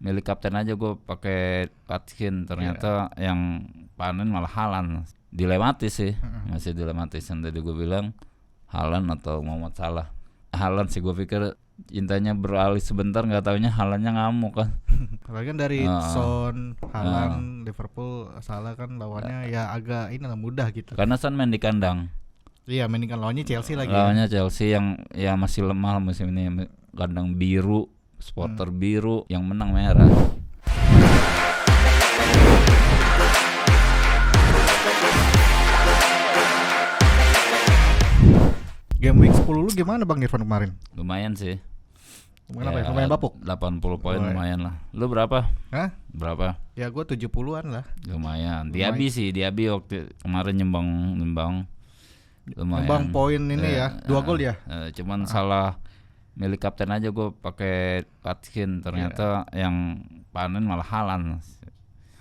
milik kapten aja gue pakai Watkins, ternyata yang panen malah Haaland. Dilematis sih, masih dilematis. Yang tadi gue bilang Haaland atau Muhammad Salah. Haaland sih, gue pikir cintanya beralih sebentar, nggak taunya Haalandnya ngamuk kan. Apalagi kan dari Son, Haaland, Liverpool, Salah kan lawannya ya agak ini lah mudah gitu. Karena Son main di kandang. Iya, mainin kan lawannya Chelsea lagi. Lawannya Chelsea yang ya masih lemah musim ini, kandang biru, supporter biru, yang menang merah. Game week 10 lu gimana Bang Irfan kemarin? Lumayan sih. Lumayan bapuk. 80 poin lumayan lah. Lu berapa? Hah? Berapa? Ya gue 70-an lah. Lumayan. Diaby waktu kemarin nyembang lumayan. Nyembang poin ini ya, 2 gol ya. Cuman salah milik kapten aja gue pakai Watkins, ternyata yang panen malah Haaland.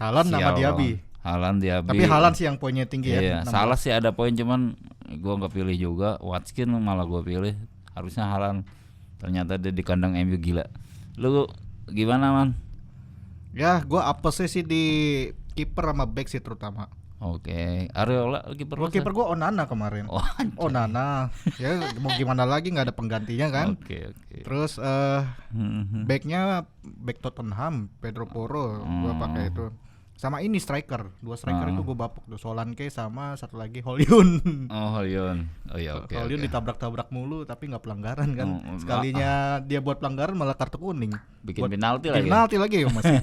Haaland sama Diaby. Haaland, Diaby. Tapi Haaland sih yang poinnya tinggi ya. Salah sih ada poin, cuman gue nggak pilih juga. Watkins malah gue pilih. Harusnya Haaland. Ternyata dia di kandang MU gila. Lu gimana man? Ya gue apesnya sih di kiper sama back sih terutama. Oke. Areola kiper. Kiper gue Onana kemarin. Onana. Ya mau gimana lagi, nggak ada penggantinya kan. Oke. Terus backnya back Tottenham, Pedro Porro. Gue pakai itu. Sama ini striker, 2 striker itu gue bapuk tuh, Solanke sama satu lagi Hollywood. Hollywood. Oh iya, oke. Hollywood ditabrak-tabrak mulu tapi nggak pelanggaran kan. Sekalinya dia buat pelanggaran malah kartu kuning. Bikin penalti lagi. Penalti lagi masih.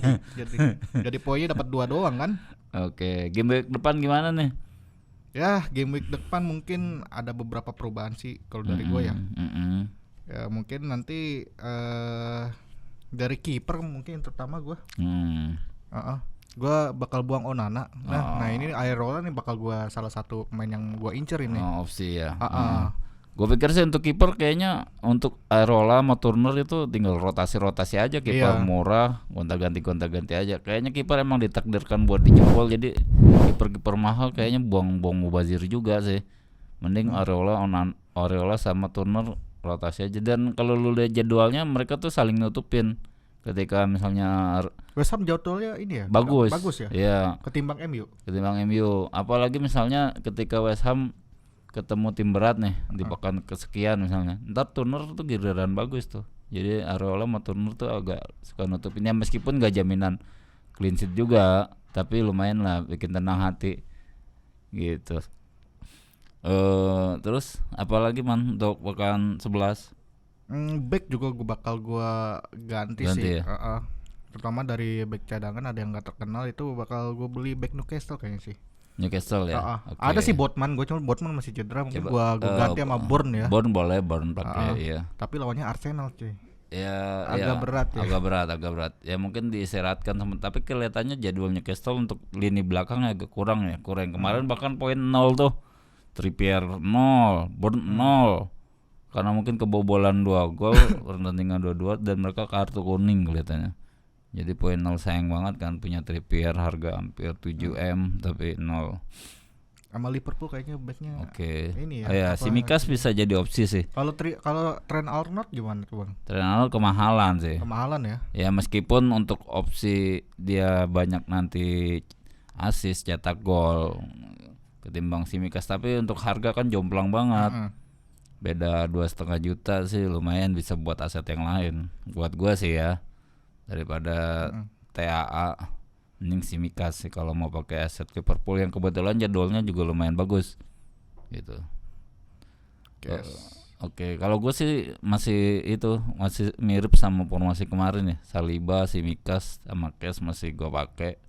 jadi poinnya dapat 2 doang kan. Oke, game week depan gimana nih? Ya, game week depan mungkin ada beberapa perubahan sih kalau dari gue ya. Ya mungkin nanti dari kiper mungkin terutama gue. Gue bakal buang Onana. Nah ini Areola nih bakal gue salah satu pemain yang gue incer ini. Opsi ya. Gue pikir sih untuk kiper kayaknya untuk Areola sama Turner itu tinggal rotasi aja, kiper murah, gonta-ganti aja. Kayaknya kiper emang ditakdirkan buat dijebol, jadi kiper mahal kayaknya buang-buang mubazir juga sih. Mending Areola sama Turner rotasi aja. Dan kalau lu lihat jadwalnya mereka tuh saling nutupin. Ketika misalnya West Ham jadwalnya ini ya bagus ya. Iya. Ketimbang MU. Apalagi misalnya ketika West Ham ketemu tim berat nih di pekan kesekian misalnya, ntar Turner tuh giliran bagus tuh. Jadi Areola sama Turner tuh agak suka nutupinnya, meskipun gak jaminan clean sheet juga, tapi lumayan lah bikin tenang hati gitu. Terus apalagi man untuk pekan 11? Back juga bakal gue ganti sih ya? Terutama dari back cadangan ada yang gak terkenal, itu bakal gue beli back Newcastle kayaknya sih. Newcastle ya? Okay. Ada sih Botman, cuma Botman masih cedera, mungkin gue ganti sama Bourne ya. Bourne boleh, Bourne pakai ya. Tapi lawannya Arsenal cuy. Ya, agak berat ya. Agak berat. Ya mungkin diistirahatkan, tapi kelihatannya jadwal Newcastle untuk lini belakangnya agak kurang. Kemarin bahkan poin 0 tuh. Trippier 0, Bourne 0. Karena mungkin kebobolan 2 gol pertandingan 2-2 dan mereka kartu kuning kelihatannya. Jadi poin 0 sayang banget kan, punya Trippier harga hampir 7M tapi 0. Sama Liverpool kayaknya backnya. Oke. Ini ya. Tsimikas bisa jadi opsi sih. Kalau Trent Arnold gimana tuh Bang? Trent Arnold kemahalan sih. Kemahalan ya. Ya meskipun untuk opsi dia banyak nanti assist, cetak gol ketimbang Tsimikas, tapi untuk harga kan jomplang banget. Beda 2,5 juta sih, lumayan bisa buat aset yang lain. Buat gua sih ya, daripada TAA mending Tsimikas sih kalau mau pakai aset Liverpool yang kebetulan jadwalnya juga lumayan bagus gitu. Oke, kalau gue sih masih mirip sama formasi kemarin ya. Saliba, Tsimikas sama Kes masih gue pakai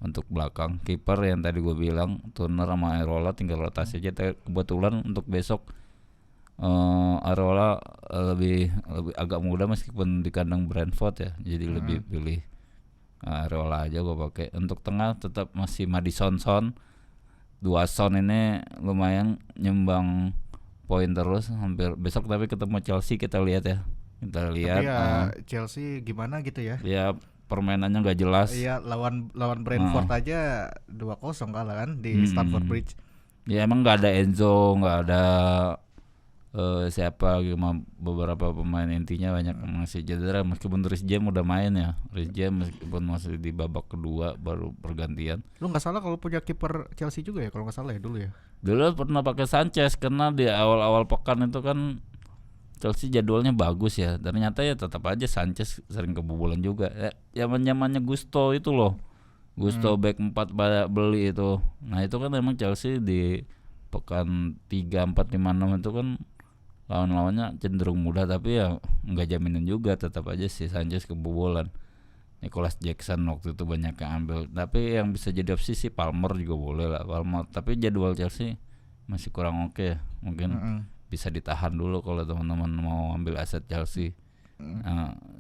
untuk belakang. Kiper yang tadi gue bilang Turner sama Areola tinggal rotasi aja. Kebetulan untuk besok Areola lebih agak muda meskipun di kandang Brentford ya, jadi lebih pilih Areola aja gue pakai. Untuk tengah tetap masih Maddison Son. 2 Son ini lumayan nyumbang poin terus hampir besok, tapi ketemu Chelsea kita lihat ya. Tapi ya Chelsea gimana gitu ya. Ya permainannya nggak jelas. Iya, lawan Brentford aja 2-0 kalah kan di Stamford Bridge. Ya emang nggak ada Enzo, nggak ada siapa beberapa pemain intinya banyak masih cedera, meskipun Reece James udah main ya. Reece James meskipun masih di babak kedua baru pergantian. Lu nggak salah kalau punya kiper Chelsea juga ya kalau nggak salah ya dulu ya. Dulu pernah pakai Sanchez karena di awal-awal pekan itu kan Chelsea jadwalnya bagus ya. Ternyata ya tetap aja Sanchez sering kebobolan juga. Zaman-zamannya Gusto itu loh. Gusto back 4 beli itu. Nah, itu kan memang Chelsea di pekan 3, 4, 5, 6 itu kan lawan-lawannya cenderung mudah, tapi ya nggak jaminan juga, tetap aja si Sanchez kebobolan. Nicholas Jackson waktu itu banyak yang ambil, tapi yang bisa jadi opsi sih Palmer juga boleh lah, Palmer. Tapi jadwal Chelsea masih kurang oke ya. Mungkin bisa ditahan dulu kalau teman-teman mau ambil aset Chelsea.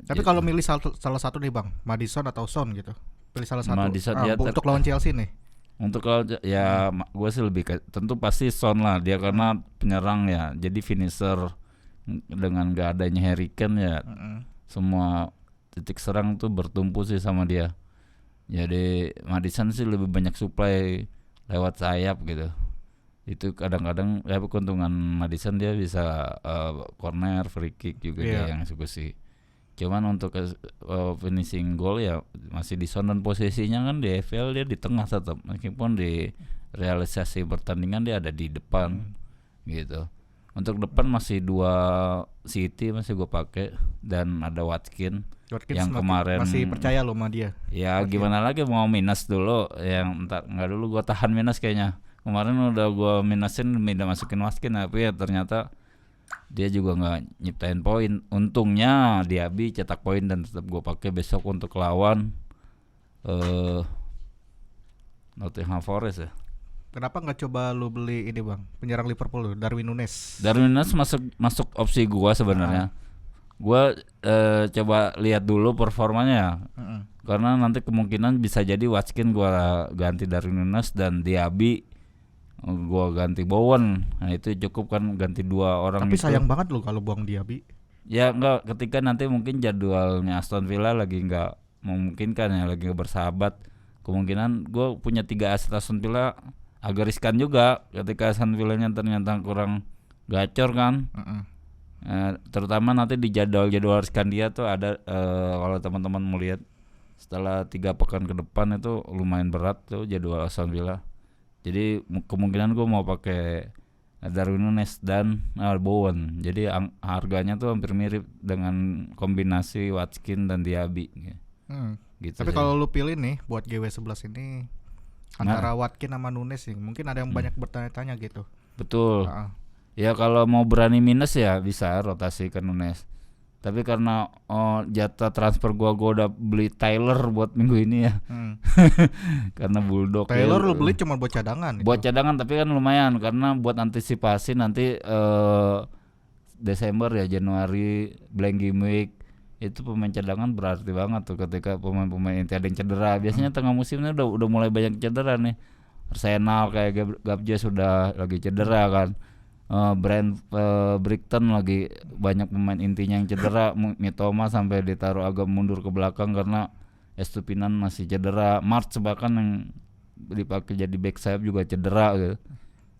Tapi kalau milih salah satu nih Bang, Maddison atau Son gitu, pilih salah satu. Maddison untuk lawan Chelsea nih. Untuk kalau ya gue sih lebih tentu pasti Son lah dia, karena penyerang ya, jadi finisher. Dengan gak adanya Harry Kane ya semua titik serang tuh bertumpu sih sama dia. Jadi Maddison sih lebih banyak supply lewat sayap gitu. Itu kadang-kadang ya keuntungan Maddison, dia bisa corner, free kick juga dia yang eksekusi. Cuman untuk finishing goal ya masih di Son, dan posisinya kan di FPL dia di tengah tetap, meskipun di realisasi pertandingan dia ada di depan gitu. Untuk depan masih 2 City masih gue pakai, dan ada Watkins yang kemarin masih percaya lo sama dia. Ya Watkins. Gimana lagi mau minus dulu, yang nggak dulu gue tahan minus kayaknya. Kemarin udah gue minusin, masukin Watkins, tapi ya ternyata dia juga nggak nyiptain poin. Untungnya Diaby cetak poin dan tetap gue pakai besok untuk lawan Nottingham Forest ya. Kenapa nggak coba lu beli ini Bang, penyerang Liverpool lu, Darwin Núñez? Darwin Núñez masuk opsi gue sebenarnya. Gue coba lihat dulu performanya, karena nanti kemungkinan bisa jadi Watkins gue ganti Darwin Núñez dan Diaby gue ganti Bowen. Nah itu cukup kan, ganti 2 orang. Tapi sayang banget lo kalau buang Diaby. Ya enggak, ketika nanti mungkin jadwalnya Aston Villa lagi enggak memungkinkan ya, lagi enggak bersahabat, kemungkinan gue punya 3 aset Aston Villa agak riskan juga ketika Aston Villanya ternyata kurang gacor kan. Terutama nanti di jadwal riskan dia tuh ada kalau teman-teman mau lihat setelah 3 pekan ke depan itu lumayan berat tuh jadwal Aston Villa. Jadi kemungkinan gue mau pakai Darwin Núñez dan Bowen. Jadi harganya tuh hampir mirip dengan kombinasi Watkins dan Diaby. Gitu. Tapi kalau lu pilih nih buat GW11 ini antara Watkins sama Núñez sih, mungkin ada yang banyak bertanya-tanya gitu. Betul. Ya kalau mau berani minus ya bisa rotasi ke Núñez. Tapi karena jatah transfer gua udah beli Taylor buat minggu ini ya. Karena Bulldog Taylor lu beli cuma buat cadangan. Buat cadangan, tapi kan lumayan karena buat antisipasi nanti Desember ya, Januari blank game week itu pemain cadangan berarti banget tuh ketika pemain-pemain inti ada yang cedera. Biasanya tengah musimnya udah mulai banyak cedera nih. Arsenal kayak Gabjes sudah lagi cedera kan. Brighton lagi banyak pemain intinya yang cedera. Mitoma sampai ditaruh agak mundur ke belakang karena Estupinan masih cedera. March bahkan yang dipakai jadi back sayap juga cedera gitu.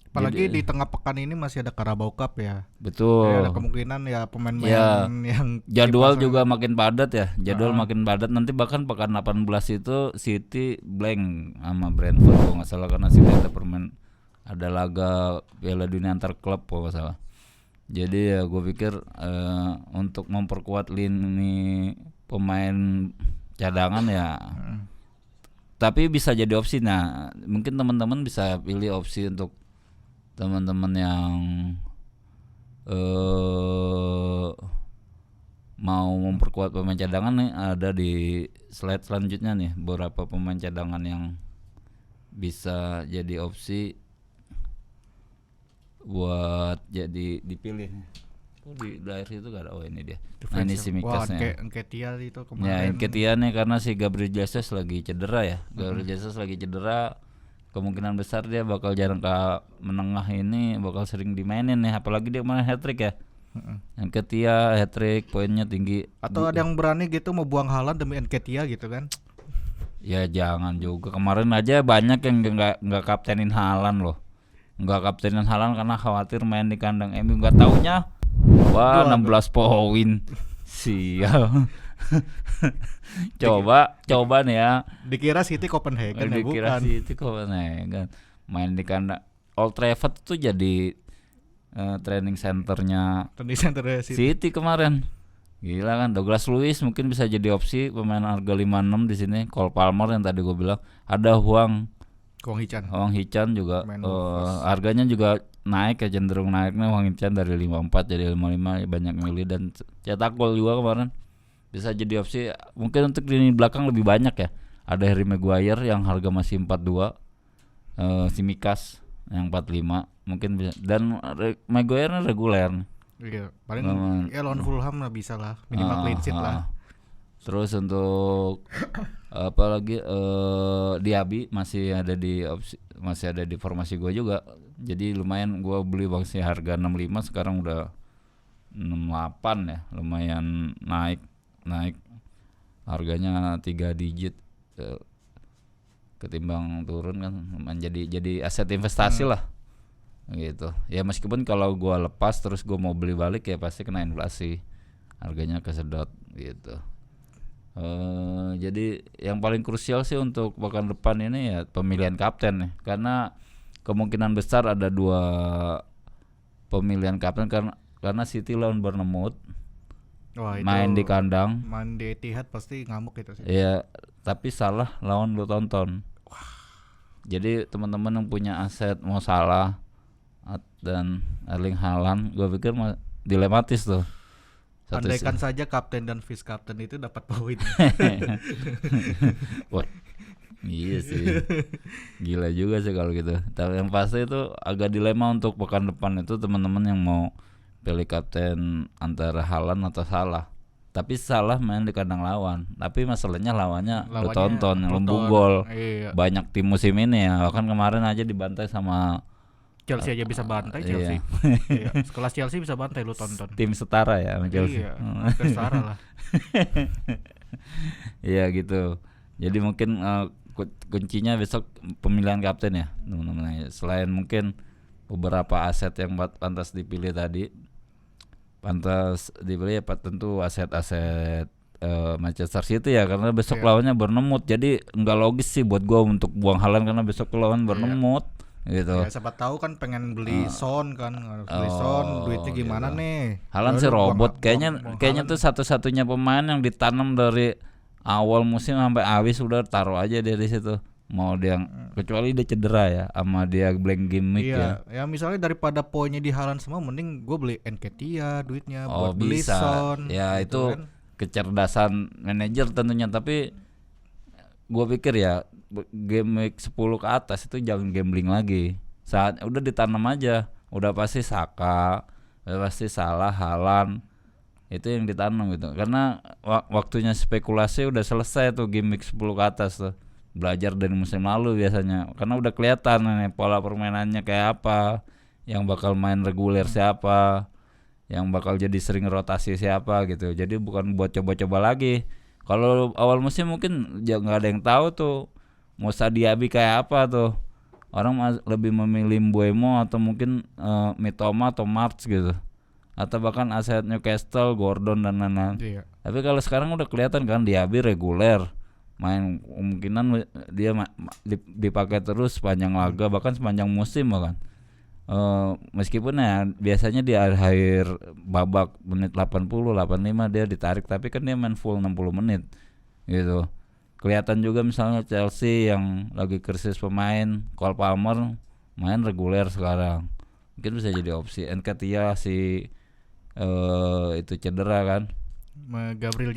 Apalagi di tengah pekan ini masih ada Carabao Cup ya. Betul. Jadi ada kemungkinan ya pemain-pemain yang jadwal juga makin padat ya. Makin padat, nanti bahkan pekan 18 itu City blank sama Brentford kalau nggak salah, karena City ada laga Piala Dunia antar klub kalau nggak salah. Jadi ya gue pikir untuk memperkuat lini pemain cadangan ya. Tapi bisa jadi opsi. Nah mungkin teman-teman bisa pilih opsi untuk teman-teman yang mau memperkuat pemain cadangan nih. Ada di slide selanjutnya nih beberapa pemain cadangan yang bisa jadi opsi buat jadi dipilih. Di daerah itu gak ada. Ini dia. Nah ini si Mikasnya. Nketiah itu kemarin. Ya Nketiah nih karena si Gabriel Jesus lagi cedera ya. Gabriel Jesus lagi cedera. Kemungkinan besar dia bakal jangka menengah ini bakal sering dimainin nih, apalagi dia main hat-trick ya. Nketiah hat-trick, poinnya tinggi. Atau ada yang berani gitu mau buang Haaland demi Nketiah gitu kan? Ya jangan juga. Kemarin aja banyak yang nggak kaptenin Haaland loh. nggak kaptenin Haaland karena khawatir main di kandang MU. Nggak taunya wah 16 poin. Sial. coba nih ya. Dikira City Copenhagen ya, Dikira bukan. City Copenhagen. Main di kandang Old Trafford tuh jadi training centernya Training center City. City kemarin. Gila kan, Douglas Luiz mungkin bisa jadi opsi pemain harga 56 di sini. Cole Palmer yang tadi gue bilang, ada Hwang Hee-chan juga harganya juga naik ya, cenderung naiknya. Hwang Hee-chan dari 54 jadi 55, banyak milih dan cetak gol juga kemarin. Bisa jadi opsi mungkin untuk di belakang lebih banyak ya. Ada Harry Maguire yang harga masih 42, Tsimikas yang 45 mungkin bisa, dan Maguire reguler. Iya, paling ya lawan Fulham lah bisa lah, minimal clean sheet lah. Terus untuk apa lagi, Diaby masih ada di opsi, masih ada di formasi gue juga. Jadi lumayan gue beli bangsi harga 65 sekarang udah 68 ya, lumayan naik harganya 3 digit ketimbang turun kan, jadi aset investasi lah gitu ya. Meskipun kalau gue lepas terus gue mau beli balik ya pasti kena inflasi, harganya kesedot gitu. Jadi yang paling krusial sih untuk pekan depan ini ya pemilihan kapten nih, karena kemungkinan besar ada 2 pemilihan kapten karena City lawan Bournemouth. Wah, main di kandang, main di Etihad pasti ngamuk itu sih. Iya, tapi Salah lawan Luton. Jadi teman-teman yang punya aset mau Salah dan Erling Haaland, gue pikir dilematis tuh. Andaikan saja kapten dan vice kapten itu dapat poin. Wah, iya sih, gila juga sih kalau gitu. Tapi yang pasti itu agak dilema untuk pekan depan itu teman-teman yang mau pilih kapten antara Haaland atau Salah. Tapi Salah main di kandang lawan. Tapi masalahnya lawannya Luton yang lembung gol. Iya. Banyak tim musim ini ya. Bahkan kemarin aja dibantai sama Chelsea aja bisa bantai Chelsea. Iya. Sekelas Chelsea bisa bantai Luton. Tim setara ya sama Chelsea. Iya, setara lah. Iya gitu. Jadi mungkin kuncinya besok pemilihan kapten ya, teman-teman. Selain mungkin beberapa aset yang pantas dipilih tadi, ya tentu aset-aset Manchester City ya, karena besok lawannya Bournemouth. Jadi nggak logis sih buat gua untuk buang Haaland karena besok lawan Bournemouth gitu. Ya, siapa tahu kan pengen beli Son kan, harus beli Son, duitnya gimana gitu. nih? Haaland sih robot, kayaknya tuh satu-satunya pemain yang ditanam dari awal musim sampai habis udah taruh aja dari situ. Mau dia kecuali dia cedera ya, sama dia blank gimmick ya. Ya misalnya daripada poinnya di Haaland semua, mending gue beli Nketiah duitnya buat beli bisa. Son. Ya gitu itu kan. Kecerdasan manajer tentunya, tapi gue pikir ya game week 10 ke atas itu jangan gambling lagi. Saat udah ditanam aja, udah pasti Saka, udah pasti Salah, Haaland, itu yang ditanam gitu. Karena waktunya spekulasi udah selesai tuh game week 10 ke atas tuh. Belajar dari musim lalu biasanya, karena udah kelihatan nih pola permainannya kayak apa, yang bakal main reguler siapa, yang bakal jadi sering rotasi siapa gitu. Jadi bukan buat coba-coba lagi. Kalau awal musim mungkin nggak ada yang tahu tuh Musa Diaby kayak apa tuh. Orang lebih memilih Mbeumo atau mungkin Mitoma atau March gitu, atau bahkan aset Newcastle, Gordon dan lain-lain. Iya. Tapi kalau sekarang udah kelihatan kan Diaby reguler main, kemungkinan dia dipakai terus sepanjang laga, bahkan sepanjang musim bahkan. Meskipun ya biasanya di akhir babak menit 80 85 dia ditarik, tapi kan dia main full 60 menit gitu. Kelihatan juga misalnya Chelsea yang lagi krisis pemain, Cole Palmer main reguler sekarang, mungkin bisa jadi opsi. Nketiah itu cedera kan, Gabriel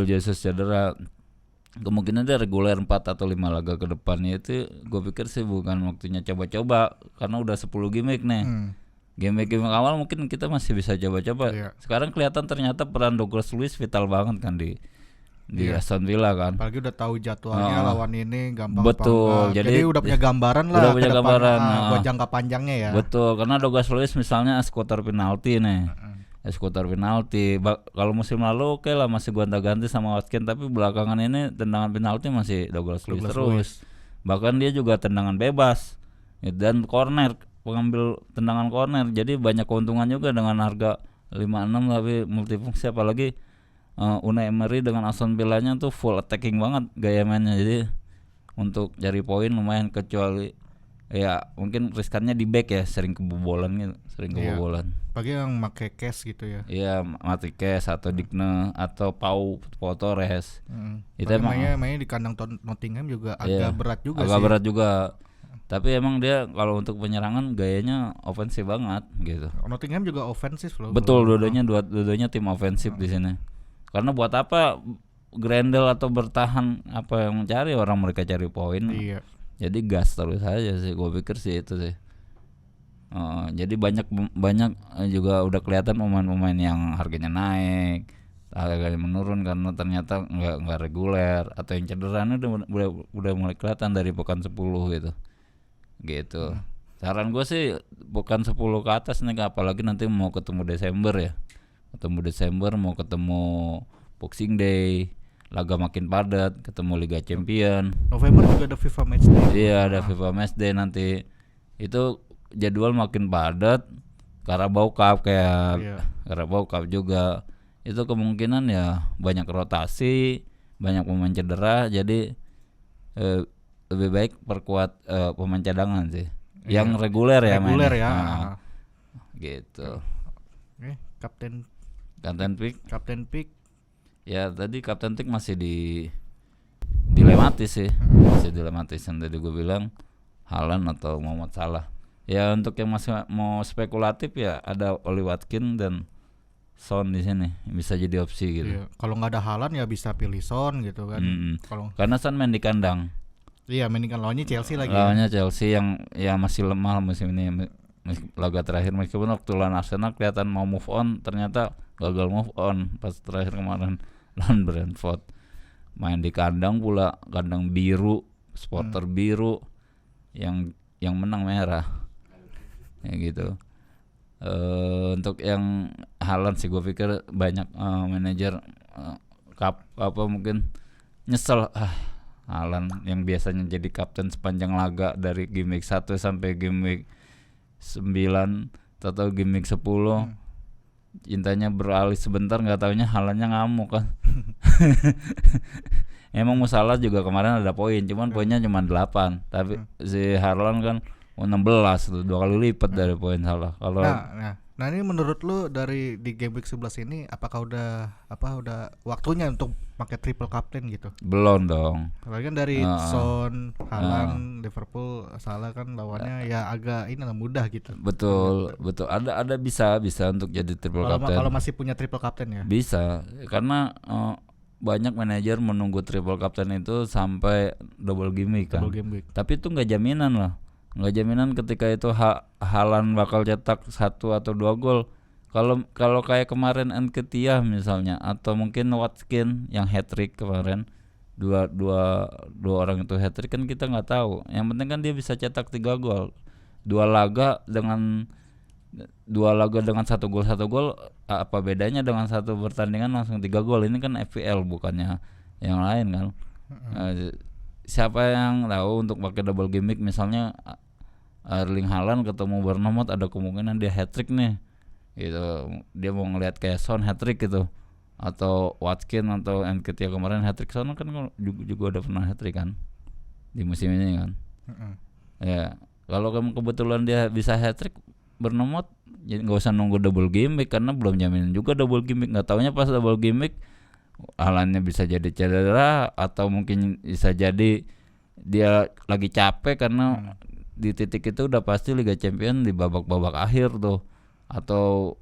Jesus cedera, kemungkinan dia reguler 4 atau 5 laga ke depannya. Itu gue pikir sih bukan waktunya coba-coba, karena udah 10 gimmick nih. Gimmick awal mungkin kita masih bisa coba-coba. Sekarang kelihatan ternyata peran Douglas Luiz vital banget kan di Aston Villa kan. Apalagi udah tahu jadwalnya lawan ini gampang. Betul. Jadi udah punya gambaran lah. Udah punya gambaran buat jangka panjangnya ya. Betul, karena Douglas Luiz misalnya skuter penalti nih. Skuter penalti. Kalau musim lalu oke lah masih gonta-ganti sama Watkins, tapi belakangan ini tendangan penalti masih Douglas Luiz terus. Bahkan dia juga tendangan bebas dan corner pengambil tendangan corner, jadi banyak keuntungan juga dengan harga 56 tapi multifungsi. Apalagi Unai Emery dengan Aston Villa-nya tuh full attacking banget gaya mainnya, jadi untuk cari poin lumayan, kecuali ya mungkin riskannya di back ya, sering kebobolan gitu, Bagi yang pakai cash gitu ya. Iya, Matrix atau Digne atau Pau Torres. Itu emang mainnya di kandang Nottingham juga agak berat juga agak berat juga. Tapi emang dia kalau untuk penyerangan gayanya ofensif banget gitu. Nottingham juga ofensif loh. Betul, dua-duanya tim ofensif di sini. Karena buat apa Grendel atau bertahan, apa yang mencari orang, mereka cari poin. Iya. Jadi gas terus aja sih, gue pikir sih itu sih. Jadi banyak juga udah kelihatan pemain-pemain yang harganya naik, harganya menurun karena ternyata nggak reguler, atau yang cederanya udah mulai kelihatan dari pekan 10 gitu. Saran gue sih pekan 10 ke atas nih, apalagi nanti mau ketemu Desember ya. Mau ketemu Boxing Day, laga makin padat, ketemu Liga Champion. November juga ada FIFA Matchday. Iya, ada FIFA Matchday nanti. Itu jadwal makin padat. Carabao Cup Carabao Cup juga. Itu kemungkinan ya banyak rotasi, banyak pemain cedera, jadi lebih baik perkuat pemain cadangan sih. Yang reguler ya. Gitu. Oke, Kapten Pick. Ya tadi Kapten Pick masih dilematis sih. Masih dilematis yang tadi gue bilang, Haaland atau Muhammad Salah. Ya untuk yang masih mau spekulatif ya ada Oli Watkins dan Son di sini, bisa jadi opsi gitu. Iya. Kalau nggak ada Haaland ya bisa pilih Son gitu kan. Karena Son main di kandang. Iya, main di kandang, lawannya Chelsea lagi. Lawannya Chelsea yang ya masih lemah musim ini. Laga terakhir meskipun waktu lawan Arsenal kelihatan mau move on, ternyata gagal move on pas terakhir kemarin lawan Brentford. Main di kandang pula, kandang biru, supporter biru, yang menang merah. Ya gitu. Untuk yang Haaland sih gue pikir banyak manajer mungkin nyesel Haaland yang biasanya jadi kapten sepanjang laga dari game week 1 sampai game week 9 atau game week 10, cintanya beralih sebentar, nggak taunya Haalandnya ngamuk kan. Emang Salah juga kemarin ada poin, cuman poinnya cuma 8, tapi si Haaland kan 16 tuh, 2 kali lipat dari poin Salah. Kalau Nah ini menurut lu dari di game week 11 ini apakah udah waktunya untuk pakai triple captain gitu? Belum dong. Apalagi kan dari Son, Haaland, Liverpool, Salah kan lawannya ya agak mudah gitu. Betul. Ada bisa untuk jadi triple captain. Kalau masih punya triple captain ya? Bisa, karena banyak manajer menunggu triple captain itu sampai double game week kan. Tapi itu nggak jaminan lah. Nggak jaminan ketika itu Haaland bakal cetak 1 atau 2 gol. Kalau kayak kemarin Nketiah misalnya, atau mungkin Watkins yang hat-trick kemarin, dua orang itu hat-trick kan kita nggak tahu. Yang penting kan dia bisa cetak 3 gol. Dua laga dengan 1 gol, apa bedanya dengan 1 pertandingan langsung 3 gol? Ini kan FPL bukannya yang lain kan. Siapa yang tahu untuk pakai double gimmick, misalnya Erling Haaland ketemu Bournemouth, ada kemungkinan dia hat-trick nih gitu. Dia mau ngelihat kayak Son hat-trick gitu, atau Watkins atau Nketiah kemarin hat-trick. Son kan juga udah pernah hat-trick kan di musim ini kan. Ya kalau kebetulan dia bisa hat-trick Bournemouth, jadi nggak usah nunggu double gimmick, karena belum jaminan juga double gimmick. Nggak taunya pas double gimmick Haalandnya bisa jadi cedera, atau mungkin bisa jadi dia lagi capek karena di titik itu udah pasti Liga Champion di babak-babak akhir tuh, atau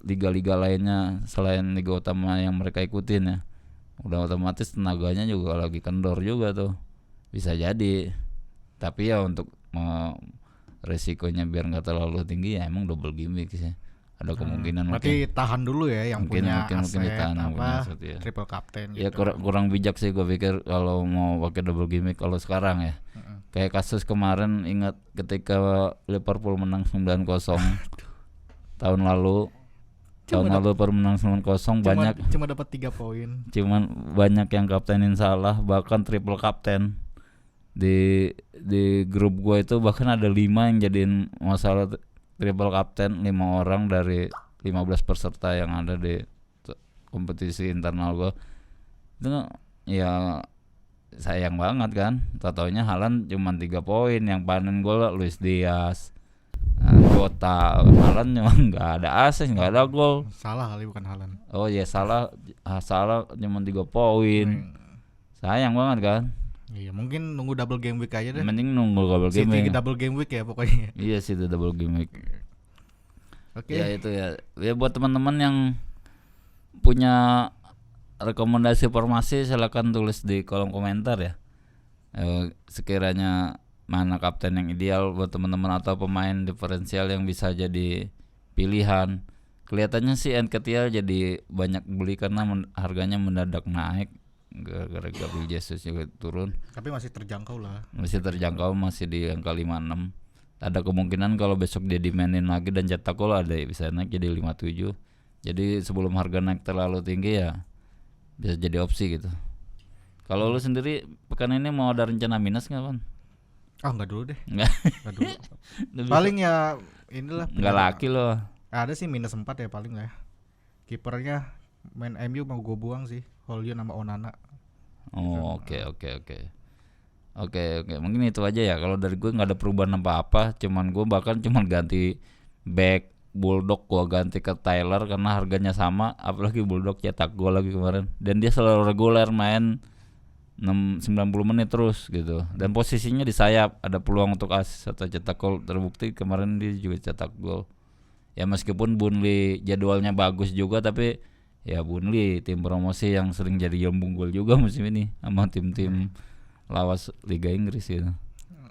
liga-liga lainnya selain liga utama yang mereka ikutin ya, udah otomatis tenaganya juga lagi kendor juga tuh, bisa jadi. Tapi ya untuk resikonya biar nggak terlalu tinggi ya emang double gimmick sih. Ada kemungkinan berarti tahan dulu ya yang mungkin aset, ditahan, ya. Triple captain ya gitu. kurang bijak sih gue pikir kalau mau pakai double gimmick kalau sekarang ya. Kayak kasus kemarin, ingat ketika Liverpool menang 9-0 tahun lalu baru menang 9-0, cuma dapat 3 poin. Cuman banyak yang kaptenin Salah, bahkan triple kapten. di grup gue itu bahkan ada 5 yang jadiin masalah triple captain, 5 orang dari 15 peserta yang ada di kompetisi internal gue. Itu ya sayang banget kan, taunya Haaland cuma 3 poin, yang panen gol Luis Diaz, Jota. Haaland cuma nggak ada asis, nggak ada gol. Salah kali, bukan Haaland. Oh ya salah cuma 3 poin. Sayang banget kan. Iya, mungkin nunggu double game week aja deh. Mending nunggu double game week. Double game week ya pokoknya. Iya sih, itu double game week. Oke. Ya itu ya buat teman-teman yang punya rekomendasi formasi silakan tulis di kolom komentar ya. Sekiranya mana kapten yang ideal buat teman-teman atau pemain diferensial yang bisa jadi pilihan. Kelihatannya sih Nketiah jadi banyak beli karena harganya mendadak naik gara-gara Gabriel Jesus juga turun. Tapi masih terjangkau lah. Masih terjangkau, masih di angka 56. Ada kemungkinan kalau besok dia dimainin lagi dan cetak gol ada bisa naik jadi 57. Jadi sebelum harga naik terlalu tinggi ya bisa jadi opsi gitu. Kalau lu sendiri pekan ini mau ada rencana minus nggak, Pan? Enggak dulu deh. Nggak. Dulu. Paling ya inilah. Nggak laki loh. Ada sih minus 4 ya paling lah ya. Kipernya main MU mau gue buang sih, Hollywood sama Onana. Oh oke. Mungkin itu aja ya. Kalau dari gue nggak ada perubahan apa-apa. Cuman gue bahkan ganti back Bulldog, gua ganti ke Tyler karena harganya sama, apalagi Bulldog cetak gol lagi kemarin dan dia selalu reguler main 90 menit terus gitu, dan posisinya di sayap, ada peluang untuk asis atau cetak gol, terbukti kemarin dia juga cetak gol. Ya meskipun Burnley jadwalnya bagus juga, tapi ya Burnley tim promosi yang sering jadi jambung gol juga musim ini sama tim-tim lawas Liga Inggris gitu.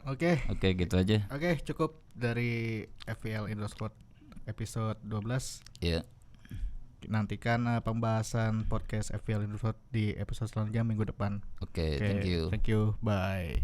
Oke, gitu aja. Oke, cukup dari FPL Indo Squad episode 12. Iya. Nantikan pembahasan podcast FPL Indo Squad di episode selanjutnya minggu depan. Oke, thank you. Thank you. Bye.